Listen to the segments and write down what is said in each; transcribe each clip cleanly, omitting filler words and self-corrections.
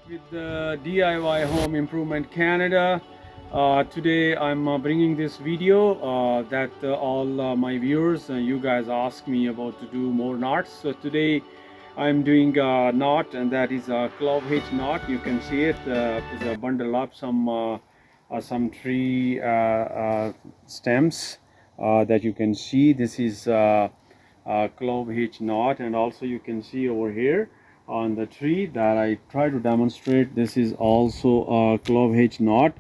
with the DIY Home Improvement Canada. Today I'm bringing this video that all my viewers, you guys asked me about to do more knots. So today I'm doing a knot, and that is a Clove Hitch knot. You can see it is a bundle up some tree stems that you can see. This is Clove Hitch knot, and also you can see over here on the tree that I try to demonstrate. This is also a Clove Hitch knot,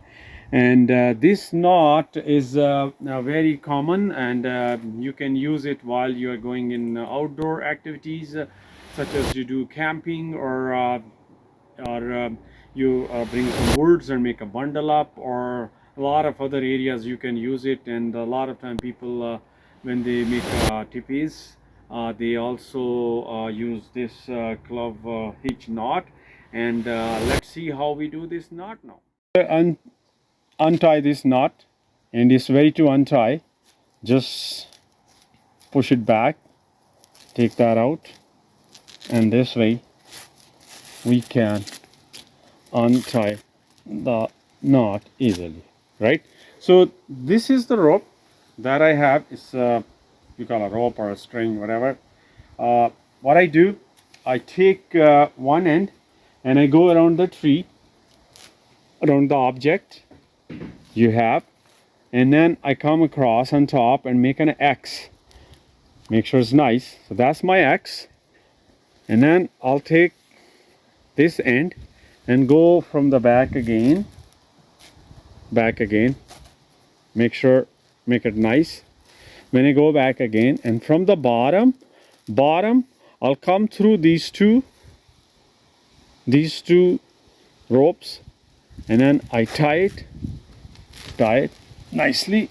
and this knot is very common, and you can use it while you are going in outdoor activities, such as you do camping, or you bring some woods and make a bundle up, or a lot of other areas you can use it. And a lot of time people when they make tippies, they also use this Clove Hitch knot. And let's see how we do this knot now. Untie this knot, and it's ready to untie. Just push it back, take that out, and this way we can untie the knot easily, right? So this is the rope that I have. It's you call a rope or a string, whatever. What I do, I take one end and I go around the tree, around the object you have, and then I come across on top and make an X. Make sure it's nice. So that's my X, and then I'll take this end and go from the back again, make it nice. When I go back again, and from the bottom I'll come through these two ropes, and then I tie it nicely,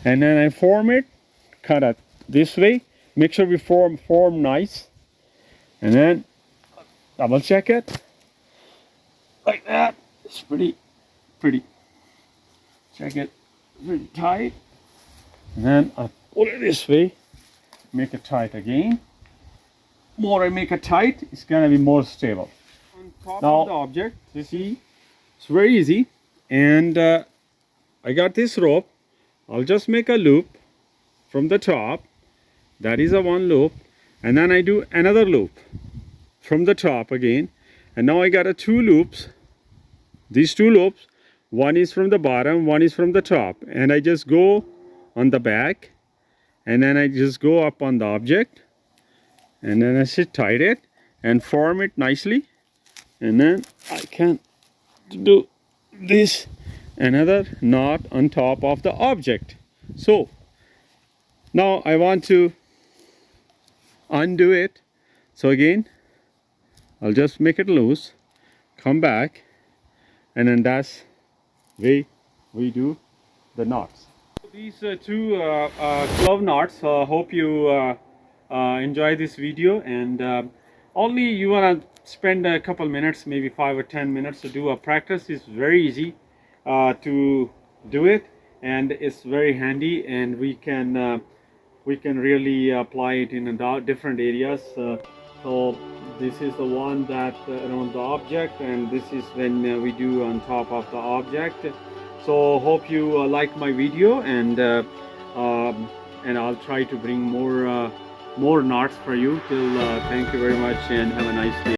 and then I form it, cut it this way. Make sure we form nice, and then double check it like that. It's pretty. Check it, pretty tight, and then I pull it this way, make it tight again. More I make it tight, it's gonna be more stable. On top of the object, you see, it's very easy. And I got this rope. I'll just make a loop from the top. That is a one loop, and then I do another loop from the top again, and now I got a two loops. These two loops, one is from the bottom, one is from the top, and I just go on the back, and then I just go up on the object, and then I tie it and form it nicely, and then I can do this another knot on top of the object. So now I want to undo it. So again, I'll just make it loose, come back, and then that's way we do the knots. These two clove knots, hope you enjoy this video, and only you want to spend a couple minutes, maybe 5 or 10 minutes to do a practice. It's very easy to do it, and it's very handy, and we can really apply it in different areas. So this is the one that around the object, and this is when we do on top of the object. So hope you like my video, and I'll try to bring more knots for you. Till thank you very much, and have a nice day.